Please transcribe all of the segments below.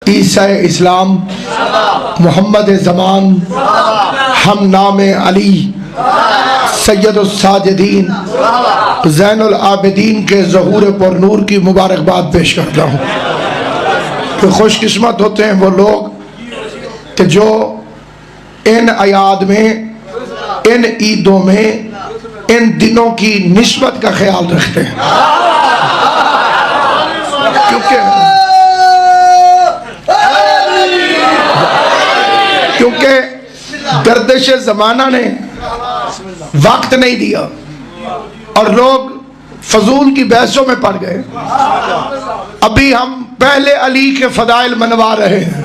ईसा इस्लाम मोहम्मद ज़मान हम नाम अली सैयदुस साजिदीन ज़ैनुल आबिदीन के ज़हूर पर नूर की मुबारकबाद पेश करता हूँ कि खुशकिस्मत होते हैं वो लोग कि जो इन अयाद में, इन ईदों में, इन दिनों की निस्बत का ख्याल रखते हैं। क्योंकि गर्दिश ज़माना ने वक्त नहीं दिया और लोग फजूल की बहसों में पड़ गए। अभी हम पहले अली के फदाइल मनवा रहे हैं।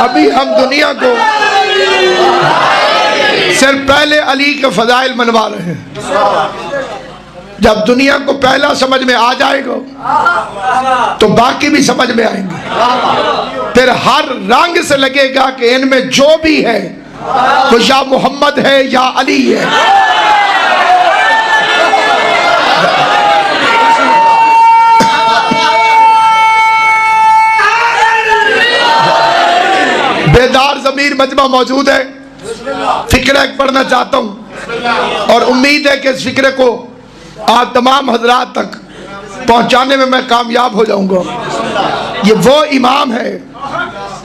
अभी हम दुनिया को सिर्फ पहले अली के फदाइल मनवा रहे हैं। जब दुनिया को पहला समझ में आ जाएगा तो बाकी भी समझ में आएंगे। फिर हर रंग से लगेगा कि इनमें जो भी है वो या मोहम्मद है या अली है। बेदार ज़मीर मजमा मौजूद है। फिक्र पढ़ना चाहता हूँ और उम्मीद है कि इस फिक्र को आप तमाम हजरात तक पहुंचाने में मैं कामयाब हो जाऊंगा। ये वो इमाम है,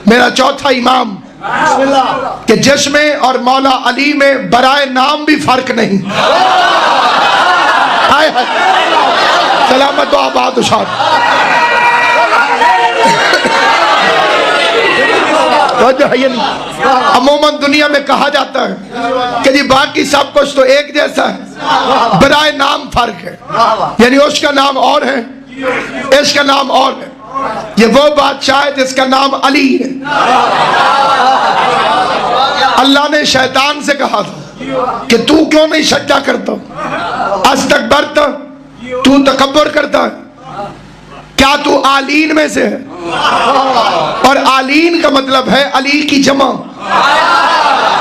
मेरा चौथा इमाम, कि जिसमें और मौला अली में बराए नाम भी फर्क नहीं। सलामत आबाद अमूमन दुनिया में कहा जाता है कि जी बाकी सब कुछ तो एक जैसा है, बराए नाम फर्क है। यानी उसका नाम और है, इसका नाम और है। ये वो बादशाह है जिसका नाम अली है। अल्लाह ने शैतान से कहा था कि तू क्यों नहीं सज्जा करता, अस्तकबरता, तू तकब्बुर करता है, क्या तू आलीन में से है? और आलीन का मतलब है अली की जमा।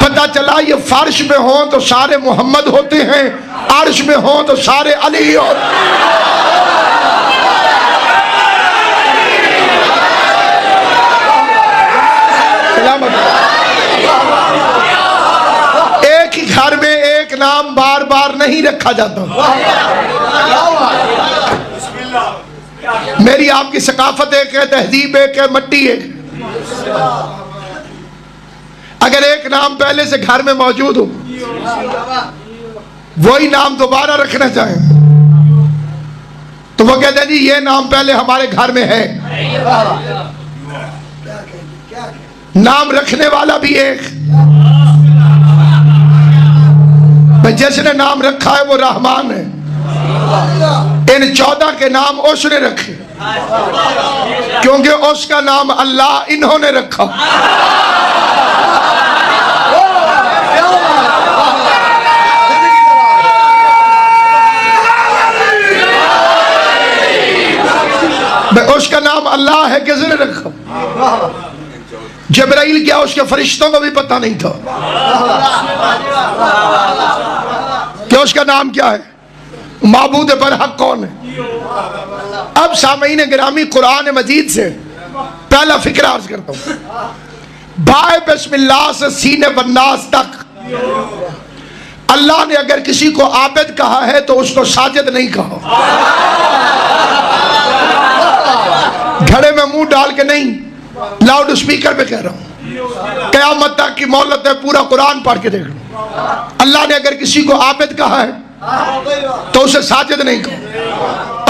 पता चला ये फर्श में हो तो सारे मोहम्मद होते हैं, अर्श में हो तो सारे अली होते। एक ही घर में एक नाम बार बार नहीं रखा जाता। मेरी आपकी सकाफत एक है, तहजीब एक है, मट्टी एक। अगर एक नाम पहले से घर में मौजूद हो, वही नाम दोबारा रखना चाहें तो वो कहते हैं जी ये नाम पहले हमारे घर में है। नाम रखने वाला भी एक, जिसने नाम रखा है वो रहमान है। इन 14 के नाम उसने रखे क्योंकि उसका नाम अल्लाह इन्होंने रखा। उसका नाम अल्लाह है, किसने रखा? जिब्राइल क्या उसके फरिश्तों को भी पता नहीं था कि उसका नाम क्या है, माबूद पर हक कौन है। अब सामईन गिरामी कुरान मजीद से पहला फिक्र अर्ज करता हूं। बाय बिस्मिल्लाह से सीने बन्नास तक अल्लाह ने अगर किसी को आबिद कहा है तो उसको साजिद नहीं कहा। घड़े में मुंह डाल के नहीं, लाउड स्पीकर पे कह रहा हूं। क़यामत तक की मोहलत है, पूरा कुरान पढ़ के देख लो। अल्लाह ने अगर किसी को आबिद कहा है तो उसे साजिद नहीं कहा,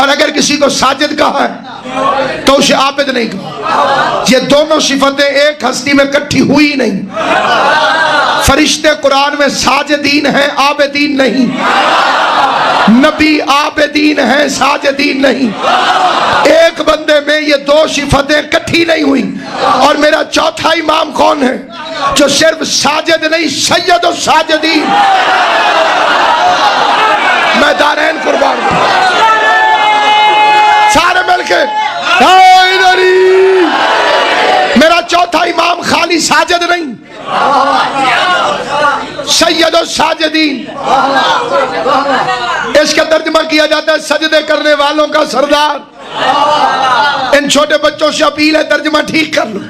और अगर किसी को साजिद कहा है तो उसे आबिद नहीं कहा। ये दोनों सिफतें एक हस्ती में इकट्ठी हुई नहीं। फरिश्ते कुरान में साजिदीन हैं, आबिदीन नहीं। नबी आबिदीन हैं, साजिदीन नहीं। एक बंदे में ये दो सिफतें इकट्ठी नहीं हुई। और मेरा चौथा इमाम कौन है जो सिर्फ साजिद नहीं, सैयदुस साजिदीन। मैं दारैन कुर्बान, सारे मिलके मेरा चौथा इमाम खाली साजिद नहीं, सैयदुस साजिदीन। इसका तर्जुमा किया जाता है सजदे करने वालों का सरदार। इन छोटे बच्चों से अपील है, तर्जुमा ठीक कर लो।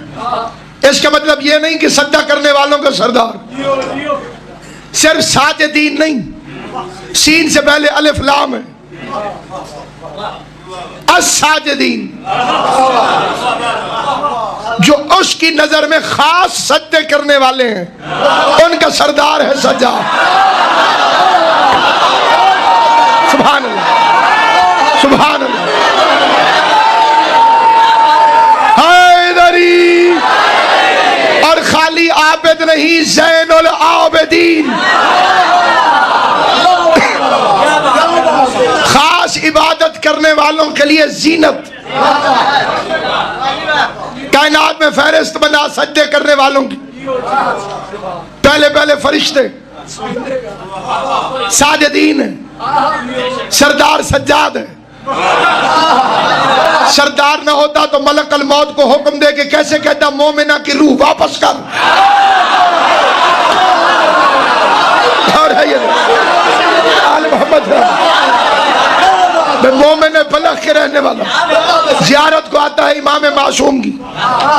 इसका मतलब ये नहीं कि सज्जा करने वालों का सरदार, सिर्फ साजिदीन नहीं, सीन से पहले अलिफ लाम है, अस-साजिदीन, जो उसकी नजर में खास सज्जे करने वाले हैं, उनका सरदार है सज्जा। सुभान अल्लाह, सुभान अल्लाह। हैदरी, और खाली आबिद नहीं, ज़ैनुल आबिदीन, खास इबादत करने वालों के लिए जीनत, कायनात में फहरिस्त बना सज्जे करने वालों की। पहले पहले फरिश्ते साजिदीन है, सरदार सज्जाद है। सरदार न होता तो मलकल मौत को हुक्म दे के कैसे कहता मोमिना की रूह वापस कर। और है ये आल मोहम्मद मोमिन फलक के रहने वाला, जियारत को आता है इमाम मासूम की।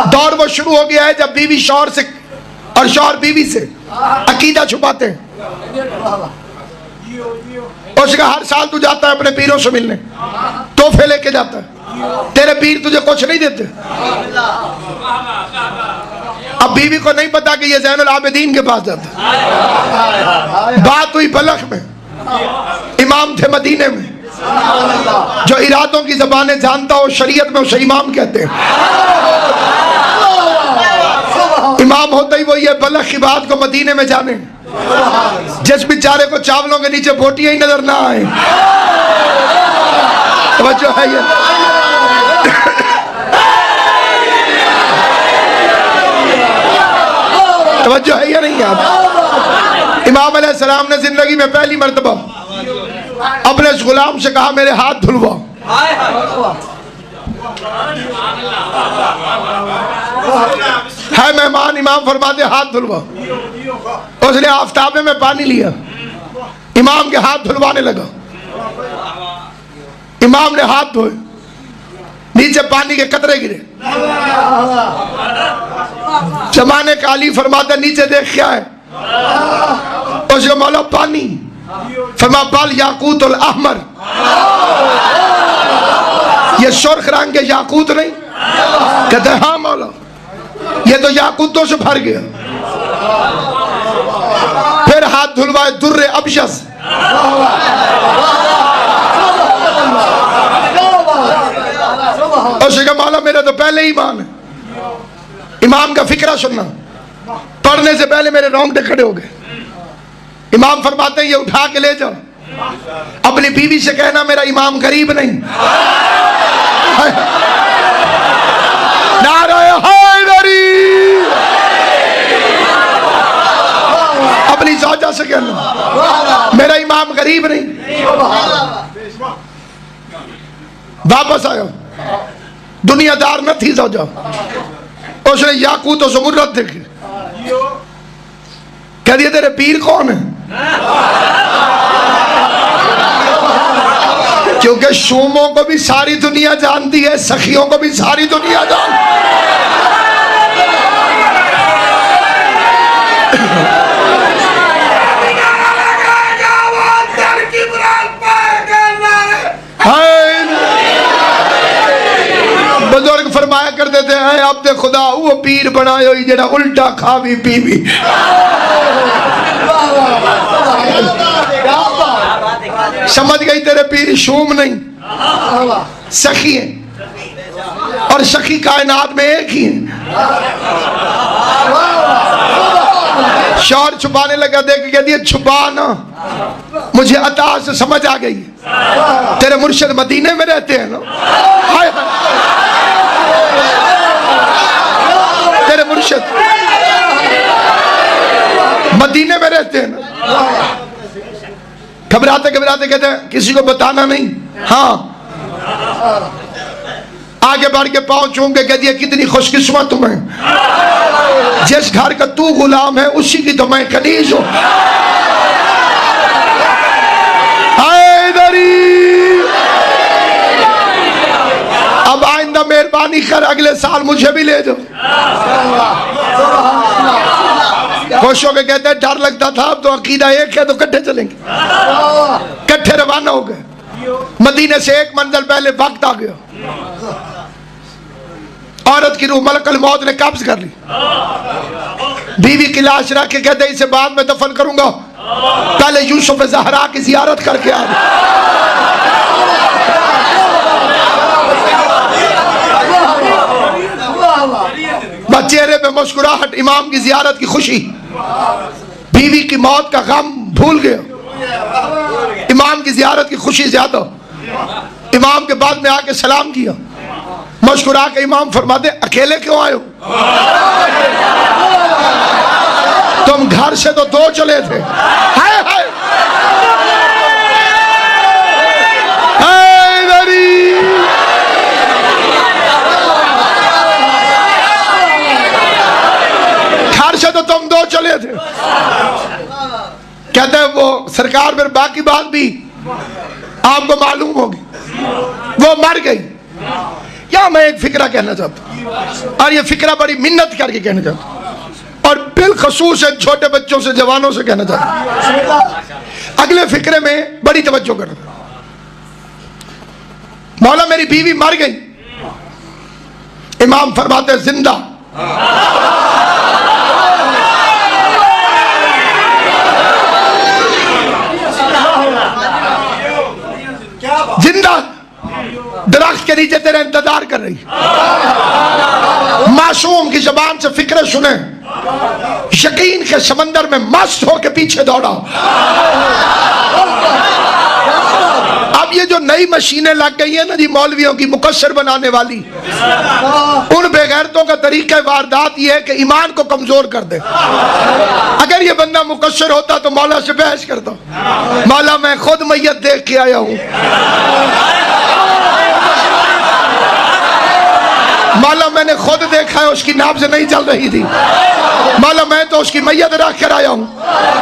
दौर वो शुरू हो गया है जब बीवी शौहर से और शौहर बीवी से अकीदा छुपाते हैं। उसका हर साल तू जाता है अपने पीरों से मिलने, तोहफे लेके जाता है, तेरे पीर तुझे कुछ नहीं देते। अब बीवी को नहीं पता कि ये ज़ैनुल आबिदीन के पास जाता है। बात हुई बलख में, इमाम थे मदीने में, जो इरादों की ज़बानें जानता हो, शरीयत में उसे इमाम कहते हैं। इमाम होता ही वो ये बलख की बात को मदीने में जाने, जिस बेचारे को चावलों के नीचे बोटियां ही नजर ना आए। तवज्जो है ये, तवज्जो है या नहीं यार? इमाम अलैहिस्सलाम ने जिंदगी में पहली मर्तबा अपने इस गुलाम से कहा मेरे हाथ धुलवा। है मेहमान, इमाम फरमाते हाथ धुलवा। उसने आफताबे में पानी लिया, इमाम के हाथ धुलवाने लगा। इमाम ने हाथ धोए, नीचे पानी के कतरे गिरे। जमाने का अली फरमाता नीचे देख क्या है? उसने मौला पानी। फरमा बाल याकूतुल अहमर, ये सुर्ख रंग के याकूत नहीं? कहते हाँ मौला, ये तो याकूतों से भर गया। फिर हाथ धुलवाए दुर्रे अबशस, उसने कहा मौला मेरा तो पहले ही ईमान है। इमाम का फिक्रा सुनना, पढ़ने से पहले मेरे रोंगटे खड़े हो गए। इमाम फरमाते हैं ये उठा के ले जाओ, अपनी बीवी से कहना मेरा इमाम गरीब नहीं। नारे हैदरी, अपनी ज़ौजा से कहना मेरा इमाम गरीब नहीं। वापस आयो, दुनियादार न थी ज़ौजा। उसने याकूत और ज़मुर्रत देखे, कह दिया तेरे पीर कौन है? क्योंकि शूमों को भी सारी दुनिया जानती है, सखियों को भी सारी दुनिया जानती है। बुजुर्ग फरमाया करते थे हैं अब ते खुदा वो पीर बनायो ही जेड़ा उल्टा खावी पीवी। समझ गई? तेरे पीर शूम नहीं, सखी है, और सखी कायनात में एक ही है। शौहर छुपाने लगा, देख के कह दिया छुपा ना, मुझे अता से समझ आ गई तेरे मुर्शिद मदीने में रहते हैं ना। हाय तेरे मुर्शिद मदीने में रहते हैं ना। घबराते घबराते कहते हैं किसी को बताना नहीं। हाँ, आगे बढ़ के पाँव चूम के कह दिया कितनी खुशकिस्मत तुम्हें, जिस घर का तू गुलाम है उसी की तो मैं कनीज हूं। मौला मेहरबानी कर अगले साल मुझे भी ले जाओ। खुश होकर कहते हैं डर लगता था, अब तो अकीदा एक है तो कट्ठे चलेंगे। कट्ठे रवाना हो गए। मदीने से एक मंजिल पहले वक्त आ गया, औरत की रूह मलकुल मौत ने कब्ज कर ली। बीवी की लाश रख के कहते इसे बाद में दफन करूंगा, पहले यूसुफ ज़हरा की जियारत करके आ गए। चेहरे पे मुस्कुराहट, इमाम की जियारत की खुशी। बीवी की मौत का गम भूल गया, इमाम की जियारत की खुशी ज्यादा। इमाम के बाद में आके सलाम किया, मुस्कुरा के इमाम फरमाते अकेले क्यों आए हो? तुम घर से तो दो चले थे। हाय हाय घर से तो तुम दो चले थे। कहते हैं वो सरकार, फिर बाकी बात भी आपको मालूम होगी, वो मर गई। या मैं एक फिक्रा कहना चाहता हूं, और ये फिक्रा बड़ी मिन्नत करके कहना चाहता हूं, और बिलखसूस छोटे बच्चों से, जवानों से कहना चाहता हूं। अगले फिक्रे में बड़ी तवज्जो करना। मौला मेरी बीवी मर गई, इमाम फरमाते जिंदा। जिंदा दरख्त के नीचे तेरा इंतजार कर रही। मासूम की जबान से फिक्र सुने, यकीन के समंदर में मस्त होके पीछे दौड़ा। अब ये जो नई मशीनें लग गई है ना जी मौलवियों की मुकस्सर बनाने वाली, उन बेगैरतों का तरीका वारदात ये है कि ईमान को कमजोर कर दे। अगर ये बंदा मुकस्सर होता तो मौला से बहस करता, मौला मैं खुद मैयत देख के आया हूं, मौला मैंने खुद देखा है उसकी नाभ से नहीं चल रही थी, मौला मैं तो उसकी मैयत रख कर आया हूं।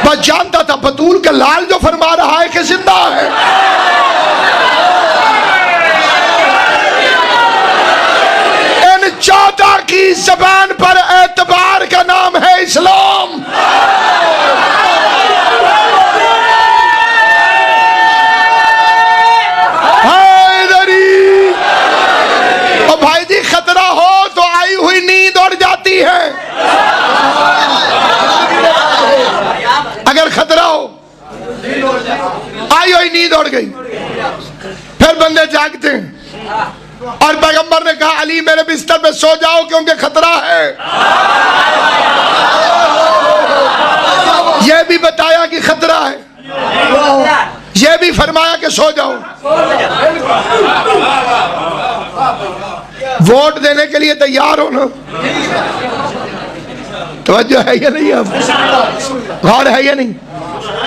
बस जानता था बतूल का लाल जो फरमा रहा है कि जिंदा है। इन 14 की जबान पर एतबार का नाम है इस्लाम। भाई जी खतरा हो तो आई हुई नींद उड़ जाती है। अगर खतरा हो, आई हुई नींद उड़ गई, फिर बंदे जागते हैं। और पैगंबर ने कहा अली मेरे बिस्तर पे सो जाओ क्योंकि खतरा है। यह भी बताया कि खतरा है, यह भी फरमाया कि सो जाओ। वोट देने के लिए तैयार हो ना? तवज्जो है या नहीं? अब गौर है या नहीं?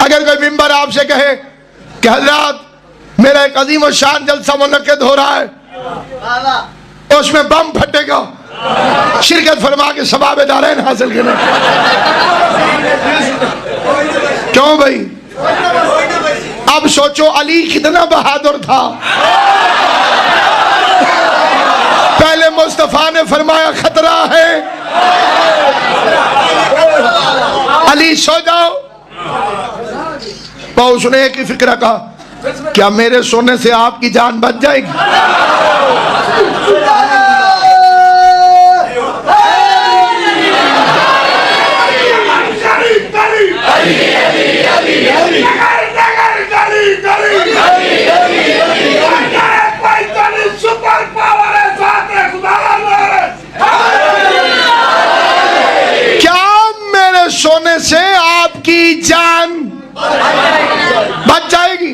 अगर कोई मिंबर आपसे कहे कि हजरत मेरा एक अजीम और शान जलसा मुनक्किद हो रहा है, उसमें बम फटेगा, शिरकत फरमा के सवाब दारैन हासिल करना। क्यों भाई? अब सोचो अली कितना बहादुर था। पहले मुस्तफा ने फरमाया खतरा है, अली सो जाओ। तो उसने एक ही फिक्र कहा, क्या मेरे सोने से आपकी जान बच जाएगी? सोने से आपकी जान बच जाएगी?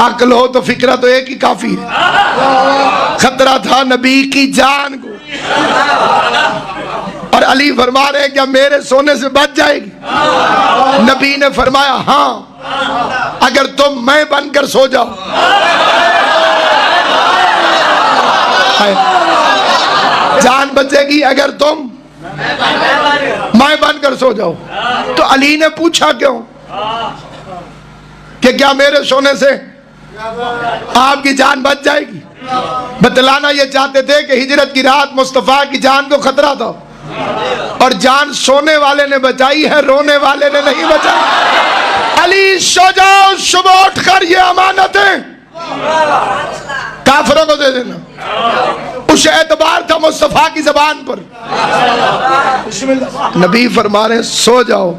अक्ल हो तो फिक्रा तो एक ही काफी है। खतरा था नबी की जान को, और अली फरमा रहे क्या मेरे सोने से बच जाएगी? नबी ने फरमाया हाँ, अगर तुम मैं बनकर सो जाओ। जान बचेगी अगर तुम मैं बनकर सो जाओ। तो अली ने पूछा क्यों कि क्या मेरे सोने से आपकी जान बच जाएगी? बतलाना ये चाहते थे कि हिजरत की रात मुस्तफ़ा की जान को खतरा था और जान सोने वाले ने बचाई है, रोने वाले ने नहीं बचाई। अली सो जाओ, सुबह उठकर ये अमानतें काफिरों को दे देना। उस एतबार था मुस्तफ़ा की जबान पर। नबी फरमा रहे सो जाओ,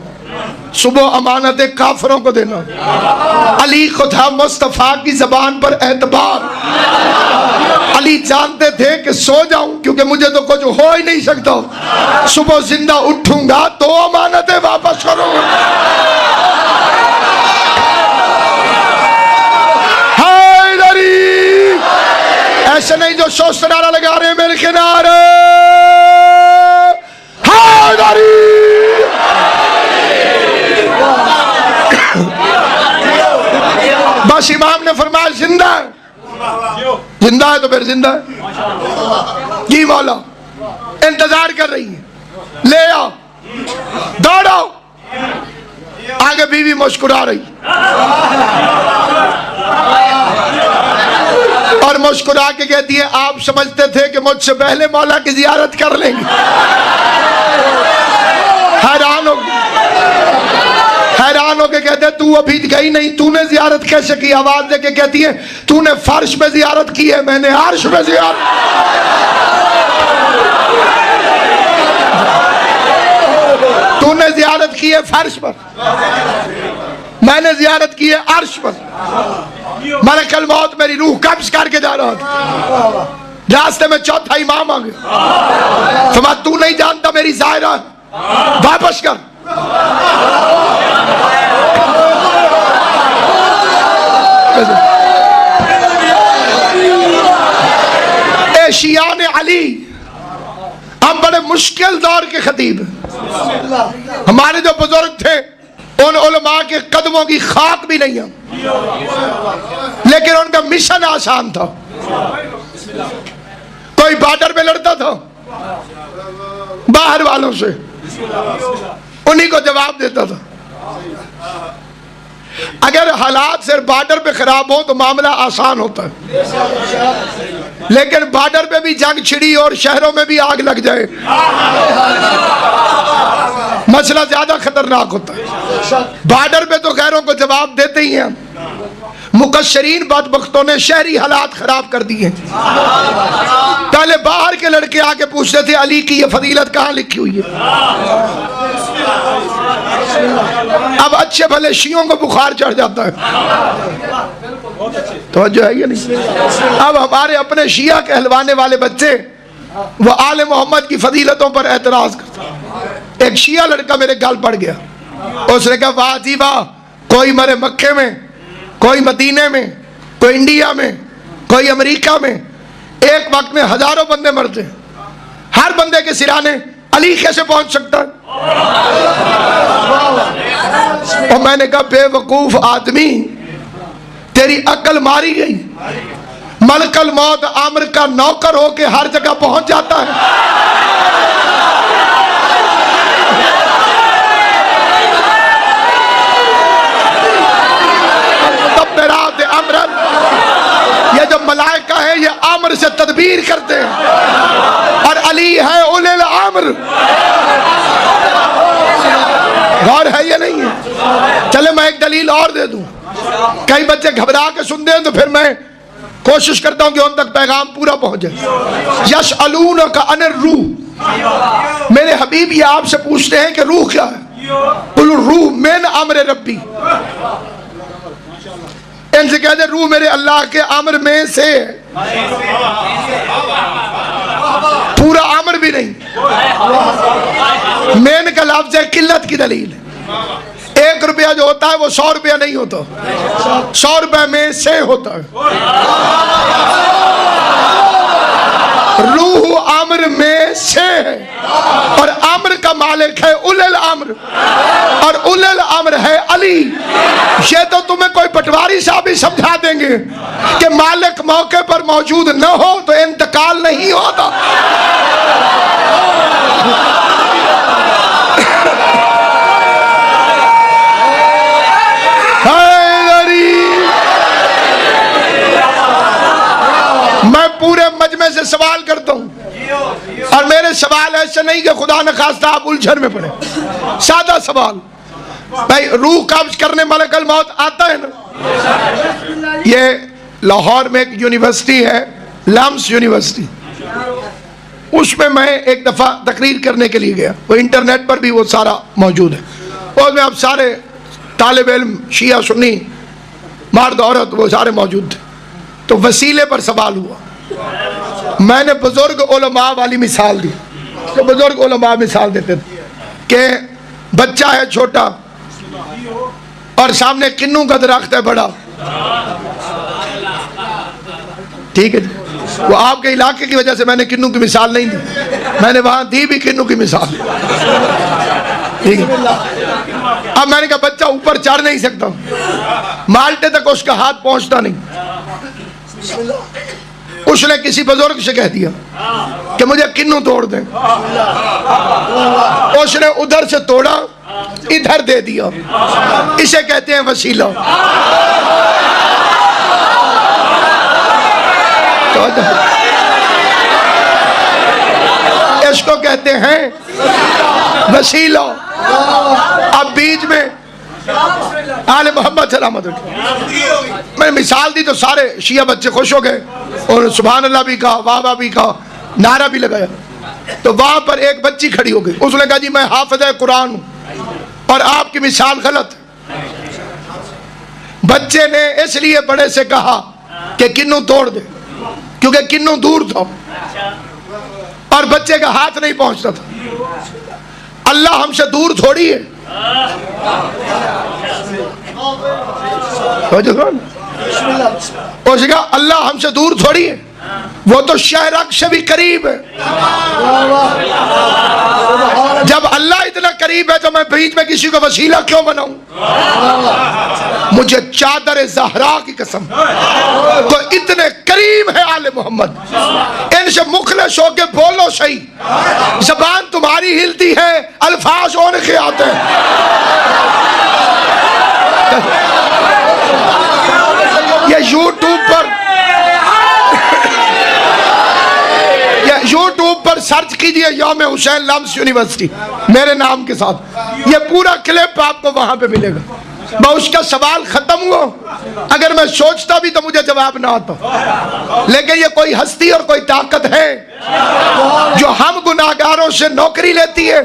सुबह अमानतें काफिरों को देना। अली को था मुस्तफ़ा की जबान पर एतबार। अली जानते थे कि सो जाऊं क्योंकि मुझे तो कुछ हो ही नहीं सकता, सुबह जिंदा उठूंगा तो अमानतें वापस करूंगा। हैदरी, ऐसे नहीं जो सोच नारा लगा रहे हैं मेरे किनारे। हैदरी, बस इमाम ने फरमाया जिंदा है, जिंदा है तो फिर जिंदा है। जी मौला इंतजार कर रही है, ले आओ, दौड़ो। आगे बीवी मुस्कुरा रही और मुस्कुरा के कहती है आप समझते थे कि मुझसे पहले मौला की जियारत कर लेंगे। हैरान हो के कहते तू अभी गई नहीं, तूने जियारत कैसे की? आवाज देके कहती है तूने फर्श पे जियारत की है, मैंने अर्श पे जियारत। तूने जियारत की है फर्श पर, मैंने जियारत की है अर्श पर। मलकुल मौत मेरी रूह कब्ज करके जा रहा था, रास्ते में चौथा इमाम आ गया। तुम तू नहीं जानता मेरी ज़ायरा, वापस कर। शियान अली, हम बड़े मुश्किल दौर के खतीब। हमारे जो बुजुर्ग थे उन उलमा के कदमों की खाक भी नहीं हम, लेकिन उनका मिशन आसान था। कोई बॉर्डर पे लड़ता था बाहर वालों से, उन्हीं को जवाब देता था। अगर हालात सिर्फ बॉर्डर पे खराब हो तो मामला आसान होता है, लेकिन बॉर्डर पे भी जंग छिड़ी और शहरों में भी आग लग जाए मसला ज्यादा खतरनाक होता है। बॉर्डर पे तो गैरों को जवाब देते ही हैं, मुकस्सरीन बदबख्तों ने शहरी हालात खराब कर दिए। पहले बाहर के लड़के आके पूछते थे अली की ये फजीलत कहाँ लिखी हुई है। अब अच्छे भले शियों को बुखार चढ़ जाता है, तो जो है ये नहीं। अब हमारे अपने शिया कहलवाने वाले बच्चे वो आले मोहम्मद की फजीलतों पर एतराज करते। एक शिया लड़का मेरे गाल पड़ गया, उसने कहा वाह जी वाह, कोई मरे मक्के में, कोई मदीने में, कोई इंडिया में, कोई अमेरिका में, एक वक्त में हजारों बंदे मरते, हर बंदे के सिराने अली कैसे पहुंच सकता है? और मैंने कहा बेवकूफ आदमी, तेरी अकल मारी गई। मलकुल मौत आमिर का नौकर होके हर जगह पहुंच जाता है। ये जो मलाइका है ये आमिर से तदबीर करते हैं और अली है उलिल आमिर। गौर है ये नहीं है? चले मैं एक दलील और दे दूं, कई बच्चे घबरा के सुनते हैं तो फिर मैं कोशिश करता हूं कि उन तक पैगाम पूरा पहुंचे। यस्अलूनका अनिर रूह, मेरे हबीब ये आपसे पूछते हैं कि रूह क्या है? कुल रूह मिन अम्र रब्बी, इनसे कहते रूह मेरे अल्लाह के अम्र में से। पूरा अम्र भी नहीं, मेन का लफ्ज है किल्लत की दलील। 1 रुपया जो होता है वो 100 रुपया नहीं होता, 100 रुपये में से होता है। रूह अम्र में से है और अम्र का मालिक है उलिल अम्र, और उलिल अम्र है अली। ये तो तुम्हें कोई पटवारी साहब ही समझा देंगे कि मालिक मौके पर मौजूद न हो तो इंतकाल नहीं होता। मैं पूरे मजमे से सवाल करता हूँ, और मेरे सवाल ऐसे नहीं कि खुदा न खास्ता आप उलझन में पड़े। सादा सवाल, भाई रूह कब्ज करने मलकल मौत आता है ना? ये लाहौर में एक यूनिवर्सिटी है, लम्स यूनिवर्सिटी, उसमें मैं एक दफ़ा तकरीर करने के लिए गया। वो इंटरनेट पर भी वो सारा मौजूद है, और में अब सारे तालिब इल्म, शिया सुन्नी, मर्द औरत, वो सारे मौजूद थे। तो वसीले पर सवाल हुआ। मैंने बुजुर्ग उलमा वाली मिसाल दी, तो बुजुर्ग उलमा मिसाल देते थे कि बच्चा है छोटा और सामने किन्नू का दरख्त है बड़ा, ठीक है जी। वो आपके इलाके की वजह से मैंने किन्नू की मिसाल नहीं दी, मैंने वहां दी भी किन्नू की मिसाल, ठीक है। अब मैंने कहा बच्चा ऊपर चढ़ नहीं सकता, माल्टे तक उसका हाथ पहुंचता नहीं। उसने किसी बुजुर्ग से कह दिया कि मुझे किन्नू तोड़ दे। उसने उधर से तोड़ा, इधर दे दिया। इसे कहते हैं वसीला। इसको कहते हैं वसीला। अब बीच में आले मोहम्मद सलामत, मैंने मिसाल दी तो सारे शिया बच्चे खुश हो गए और सुभान अल्लाह भी कहा, वाह वाह भी कहा, नारा भी लगाया। तो वहां पर एक बच्ची खड़ी हो गई, उसने कहा जी मैं हाफिज़ कुरान हूं और आपकी मिसाल गलत है। बच्चे ने इसलिए बड़े से कहा कि किन्नू तोड़ दे, क्योंकि किन्नू दूर था और बच्चे का हाथ नहीं पहुंचता था। अल्लाह हमसे दूर थोड़ी है। उसने कहा अल्लाह हमसे दूर थोड़ी है, वो तो शहरक से भी करीब है। जब अल्लाह इतना करीब है तो मैं बीच में किसी को वसीला क्यों बनाऊं? मुझे चादर ज़हरा की कसम, तो इतने करीब है आले मोहम्मद, इनसे मुखलिस होके बोलो सही। ज़बान तुम्हारी हिलती है, अल्फाज उनके आते हैं। ये यूट्यूब पर सर्च कीजिए यौम हुसैन लम्स यूनिवर्सिटी मेरे नाम के साथ, ये पूरा क्लिप आपको वहां पे मिलेगा। मैं उसका सवाल खत्म हुआ, अगर मैं सोचता भी तो मुझे जवाब ना आता। लेकिन ये कोई हस्ती और कोई ताकत है जो हम गुनाहगारों से नौकरी लेती है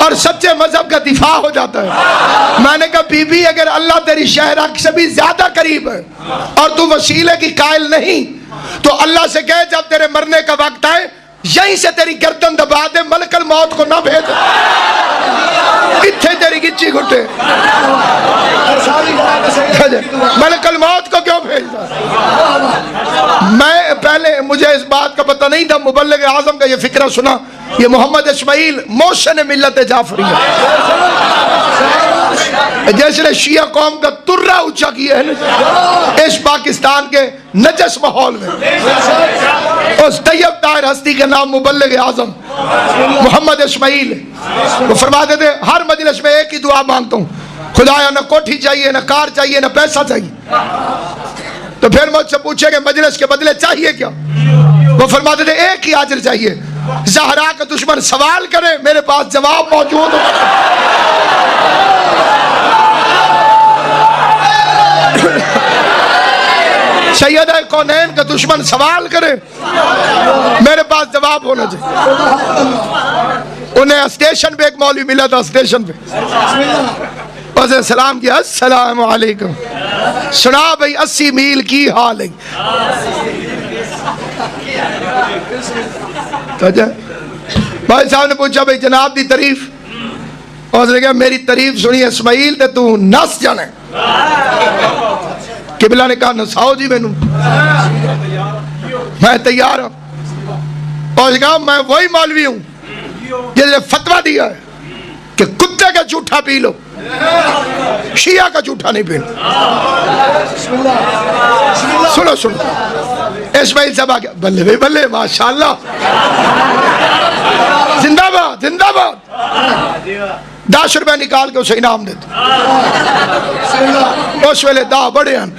और सच्चे मजहब का दिफा हो जाता है। मैंने कहा बीबी अगर अल्लाह तेरी शहरा से भी ज्यादा करीब है और तू वसीले की कायल नहीं, तो अल्लाह से कहे जब तेरे मरने का वक्त आए यहीं से तेरी गर्दन दबा दे, मलकल मौत को ना भेज। किथे तेरी गिच्ची घुटे, मलकल मौत को क्यों भेजता? मैं पहले मुझे इस बात का पता नहीं था, मुबल्लिग आजम का ये फिक्रा सुना। ये मोहम्मद इस्माइल मोहसिन मिल्लत जाफरी जैसे शिया कौम का तुर्रा ऊंचा किया है ना इस पाकिस्तान के नजस माहौल में। उस तैयब ताहिर हस्ती का नाम मुबल्लिग आजम मोहम्मद इस्माइल, वो फरमाते थे हर मजलिस में एक ही दुआ मांगता हूँ, खुदाया न कोठी चाहिए, न कार चाहिए, न पैसा चाहिए। तो फिर मुझसे पूछे कि मजलिस के बदले चाहिए क्या? वो फरमाते थे एक ही आजर चाहिए। ज़हरा का दुश्मन सवाल करे, मेरे पास जवाब मौजूद हो। सैयदा कौनैन का दुश्मन सवाल करे, मेरे पास जवाब होना चाहिए। उन्हें स्टेशन पे एक मौलवी मिला था, स्टेशन पे उसने सलाम किया, अस्सलाम वालेकुम। सुना भाई 80 मील की हाल है। भाई साहब ने पूछा भाई जनाब दी तारीफ, उसने कहा मेरी तारीफ सुनी इस्माइल ते तू नस जाने। किबला ने कहा नसाओ जी मैनू, मैं तैयार हूं। और कहा मैं वही मौलवी हूं जिसने फतवा दिया है कि कुत्ते का जूठा पी लो, शिया का जूठा नहीं पीना। सुनो सुनो, इस्माइल साहब आ गया, बल्ले भाई बल्ले, माशाल्लाह, जिंदाबाद जिंदाबाद। 10 रुपए निकाल के उसे इनाम देते। उस वेले दा बड़े हैं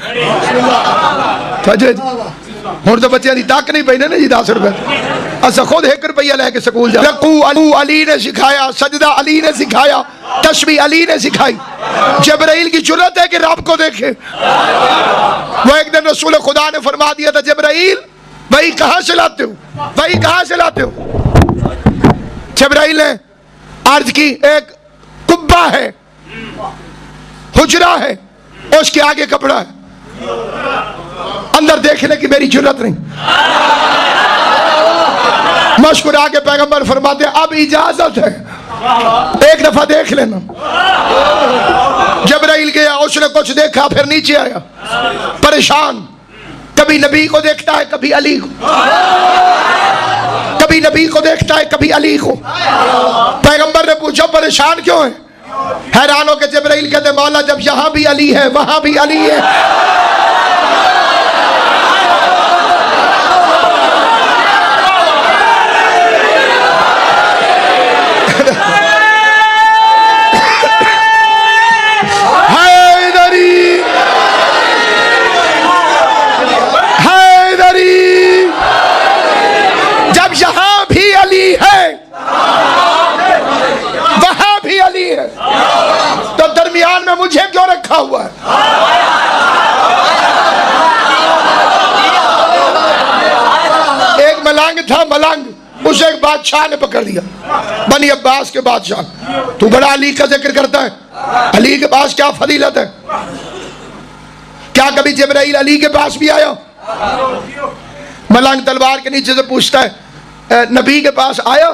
हुण तो बच्चों की तक नहीं पई ना जी 10 रुपए अस खुद 1 रुपया लैके स्कूल जा। रकू अली ने सिखाया, सजदा अली ने सिखाया, तस्बीह अली ने सिखाई। जिब्राइल की जुर्रत है कि रब को देखे। वो एक दिन रसूल खुदा ने फरमा दिया था, जिब्राइल वही कहां से लाते हो, वही कहां से लाते हो। जिब्राइल ने अर्ज की, एक कुब्बा है, हुजरा है, उसके आगे कपड़ा है, अंदर देखने की मेरी जरूरत नहीं। मुस्कुरा के पैगंबर फरमाते अब इजाजत है, एक दफा देख लेना। जिब्राइल गया, उसने कुछ देखा, फिर नीचे आया परेशान। कभी नबी को देखता है, कभी अली को, कभी नबी को देखता है, कभी अली को। पैगंबर ने पूछा परेशान क्यों है? हैरान होकर जिब्राइल कहते मौला जब यहां भी अली है वहां भी अली है। जब यहां भी अली है वहां भी अली है, तो दरमियान में मुझे क्यों रखा हुआ है? एक मलंग था, मलंग, उसे एक बादशाह ने पकड़ लिया, बनी अब्बास के बादशाह। तू बड़ा अली का जिक्र करता है, अली के पास क्या फजीलत है? क्या कभी जिब्राइल अली के पास भी आया? मलंग तलवार के नीचे से पूछता है, नबी के पास आया?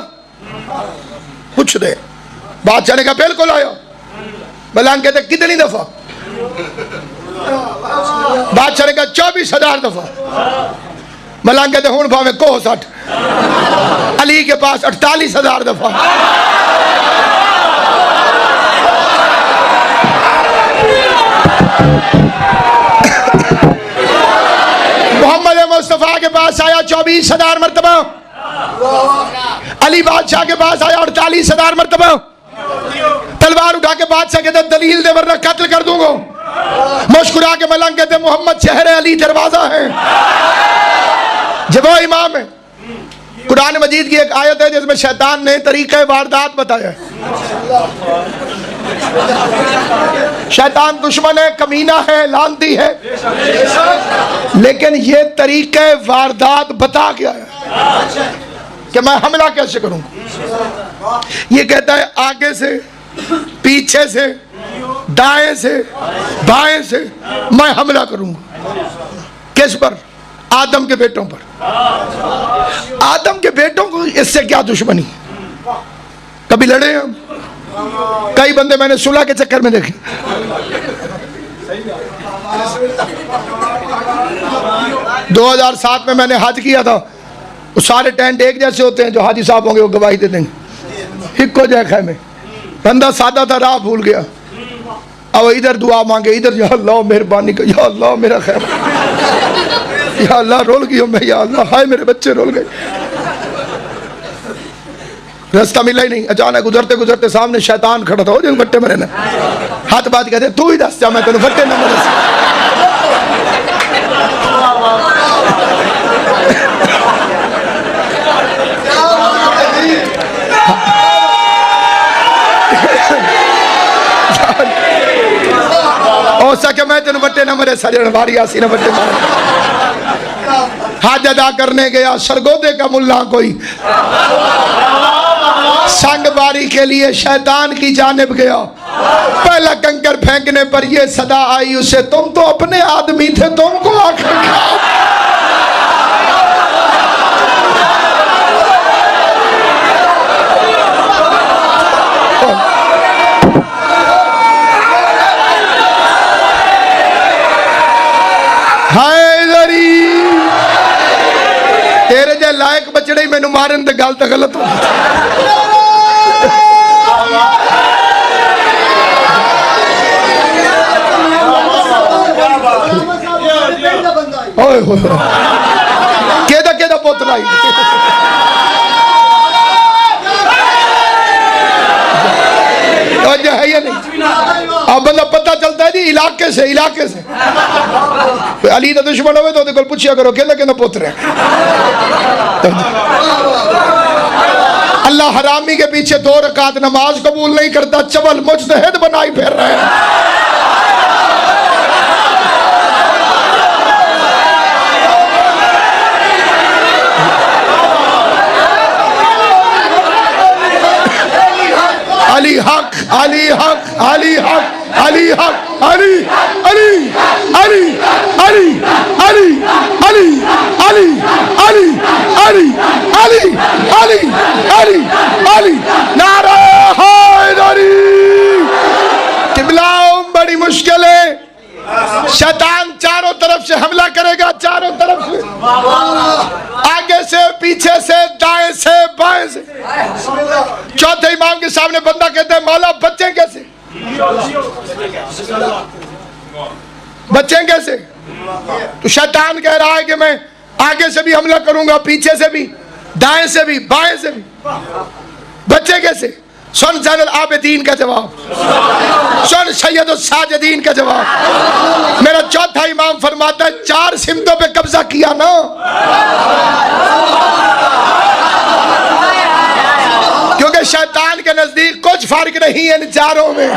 पूछ दे। बादशाह ने कहा बिल्कुल आया। मलंग कहते कितनी दफा? बादशाह ने कहा 24,000 दफा। मलंग कहते हूं भावे को 60। अली के पास 48,000 दफा। मोहम्मद मुस्तफा के पास आया 24,000 मरतबा। अली बादशाह के पास आया 48,000 मरतबा। तलवार उठा के बादशाह कहते दलील दे वरना कत्ल कर दूंगा। मुस्कुरा के मलंग कहते मोहम्मद शहर अली दरवाजा है। जब वो इमाम है, कुरान मजीद की एक आयत है जिसमें शैतान ने तरीक़े वारदात बताया है। शैतान दुश्मन है, कमीना है, लानती है, लेकिन ये तरीक़े वारदात बता के आया कि मैं हमला कैसे करूंगा। ये कहता है आगे से, पीछे से, दाएं से, बाएं से मैं हमला करूंगा। किस पर? आदम के बेटों पर। आदम के बेटों को इससे क्या दुश्मनी? कभी लड़े हम? कई बंदे मैंने सुलह के चक्कर में देखे। 2007 में मैंने हज किया था। सारे टेंट एक जैसे होते हैं, जो हाजी साहब होंगे वो गवाही दे देंगे। हिक्को जाए खैमे, बंदा सादा था, राह भूल गया। अब इधर दुआ मांगे, इधर या अल्लाह मेहरबानी कर, या अल्लाह मेरा खैमा, या अल्लाह रोल गई मैं, या अल्लाह हाय मेरे बच्चे रोल गए। रास्ता मिला ही नहीं। अचानक गुजरते गुजरते सामने शैतान खड़ा था, वो जो फट्टे मरे ना, हाथ बात कहते तू ही दस जा, मैं तेन फट्टे न मरे। हो सके मैं तेन बट्टे न मरे, सजन वारी आसी न बट्टे मारे। हज अदा करने गया, सरगोदे का मुल्ला कोई संग बारी के लिए शैतान की जानिब गया। पहला कंकर फेंकने पर यह सदा आई उसे, तुम तो अपने आदमी थे, तुमको आखिर खाओ। तेरे जे लायक बचड़े ही मैनू मारन ते गल तो गलत हो। केदा पुत लाई है या नहीं? अब बंदा पता चलता है जी इलाके से, इलाके से अली का दुश्मन हो तो पूछा करो कहना कहना पुत्र है। अल्लाह हरामी के पीछे 2 रकात नमाज कबूल नहीं करता, चवल मुजतहिद बनाई फिर रहे हैं। अली हक, अली हक, अली हक, अली हक, अली अली अली अली अली अली अली अली अली अली अली अली अली नारा हैदरी। किबलाओं बड़ी मुश्किल है, शैतान चारों तरफ से हमला करेगा, चारों तरफ से, आगे से, पीछे से, दाएं से, बाएं से। चौथे इमाम के सामने बंदा कहता है मौला बच्चे कैसे, बच्चे कैसे? तो शैतान कह रहा है कि मैं आगे से भी हमला करूंगा, पीछे से भी, दाएं से भी, बाएं से भी, बच्चे कैसे? सुन ज़ैनुल आबिदीन का जवाब, सुन सैयदुस साजिदीन का जवाब। मेरा चौथा इमाम फरमाता है 4 सिमतों पे कब्जा किया ना, क्योंकि शैतान के नजदीक कुछ फर्क नहीं है इन चारों में,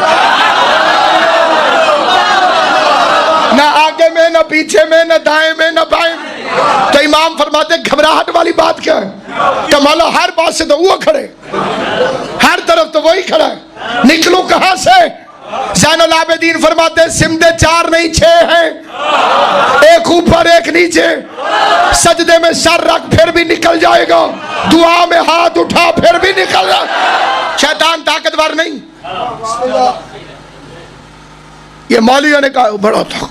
ना आगे में, ना पीछे में, ना दाएं में, ना बाएं में। तो इमाम फरमाते घबराहट वाली बात क्या है? कमाला हर बात से तो वो खड़े, हर तरफ तो वही खड़ा है, निकलूं कहां से? ज़ैनुल आबिदीन फरमाते सिमते 4 नहीं 6 हैं, एक ऊपर एक नीचे, सजदे में सर रख फिर भी निकल जाएगा, दुआ में हाथ उठा फिर भी निकल जाएगा। शैतान ताकतवर नहीं। ये मौलवियों ने कहा बड़ा था,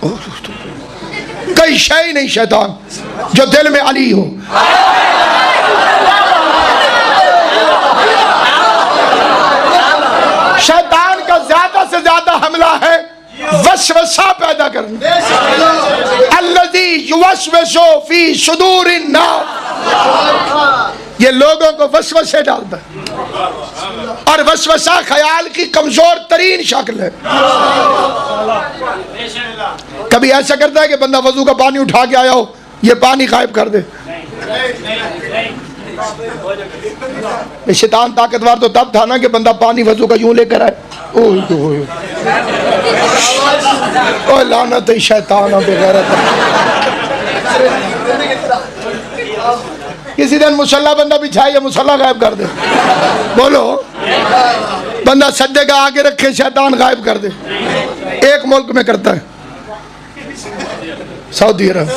कई शय नहीं शैतान जो दिल में अली हो। शैतान का ज्यादा से ज्यादा हमला है वसवसा पैदा करना। अल्लज़ी युवस्विसु फी सुदूरिन नास, ये लोगों को वसवसे डालता है, और वसवसा ख्याल की कमजोर तरीन शक्ल है। कभी ऐसा करता है कि बंदा वजू का पानी उठा के आया हो, ये पानी गायब कर दे। शैतान ताकतवर तो तब था ना कि बंदा पानी वजू का यूं लेकर आए। ओ लानत है शैतान बेगैरत। किसी दिन मुसल्ला बंदा बिछाए, मुसल्ला गायब कर दे। बोलो, बंदा सज्जे का आगे रखे, शैतान गायब कर दे। एक मुल्क में करता है, सऊदी अरब,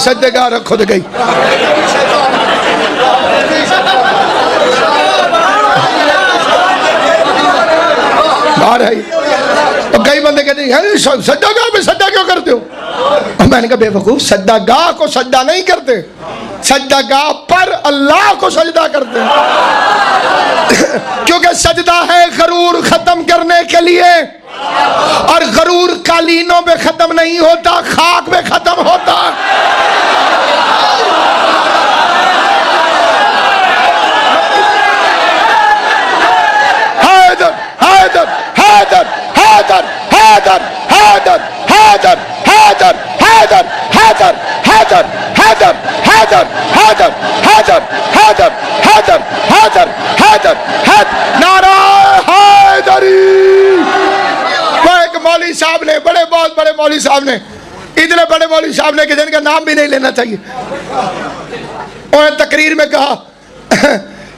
सज्जे का रखो तो गई। बाहर है तो कई बंदे कहते हैं सज्जागाह में सज्जा क्यों करते हो? और मैंने कहा बेवकूफ, सज्जागाह को सज्जा नहीं करते, सज्जागाह पर अल्लाह को सजदा करते हैं। क्योंकि सजदा है गरूर खत्म करने के लिए, और गरूर कालीनों पे खत्म नहीं होता, खाक पे खत्म होता है। हैदर हैदर हैदर हैदर हैदर हैदर हैदर हैदर हैदर हैदर हैदर हैदर हैदर हैदर हैदर हैदर हैदर हैदर हैदर नारा हैदरी। वो एक मौलवी साहब ने, बड़े बहुत बड़े मौलवी साहब ने, इतने बड़े मौलवी साहब ने कि जिनका नाम भी नहीं लेना चाहिए, उन्होंने तकरीर में कहा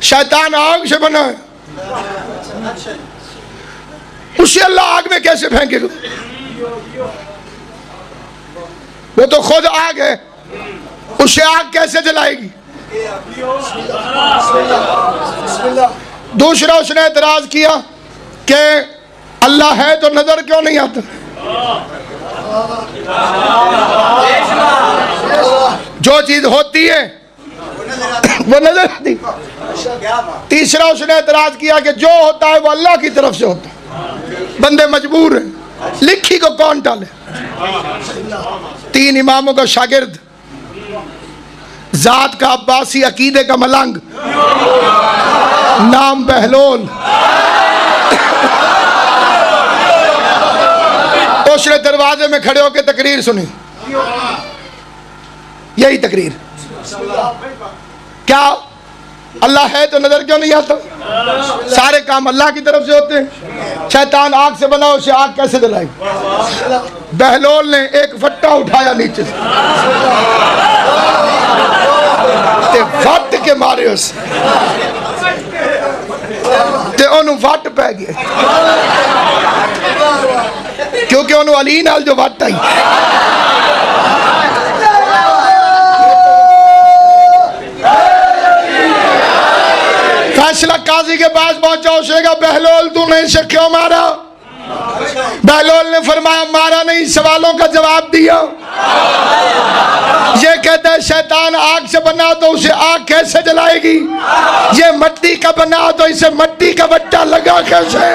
शैतान आग से बना है, उसे अल्लाह आग में कैसे फेंकेगा? वो तो खुद आग है, उसे आग कैसे जलाएगी? दूसरा उसने एतराज किया कि अल्लाह है तो नजर क्यों नहीं आता? जो चीज होती है वो नजर आती। तीसरा उसने एतराज किया कि जो होता है वो अल्लाह की तरफ से होता है, बंदे मजबूर हैं, लिखी को कौन टाले? 3 इमामों का शागिर्द, जात का अब्बासी, अकीदे का मलंग, नाम बहलोल। उसने दरवाजे में खड़े होकर तकरीर सुनी। यही तकरीर। क्या अल्लाह है तो नजर क्यों नहीं आता? सारे काम अल्लाह की तरफ से होते हैं। शैतान आग से बना, उसे आग कैसे जलाई? बहलोल ने एक फट्टा उठाया नीचे से, फट के मारे उस ते ओनू फट पै गया, क्योंकि ओनू अली नाल जो वट आई। फैसला काजी के पास पहुंचा, उसने कहा बहलोल तूने इसे क्यों मारा? बहलोल ने फरमाया मारा नहीं, सवालों का जवाब दिया। ये कहता है शैतान आग से बना तो उसे आग कैसे जलाएगी? ये मट्टी का बना तो इसे मट्टी का बट्टा लगा कैसे?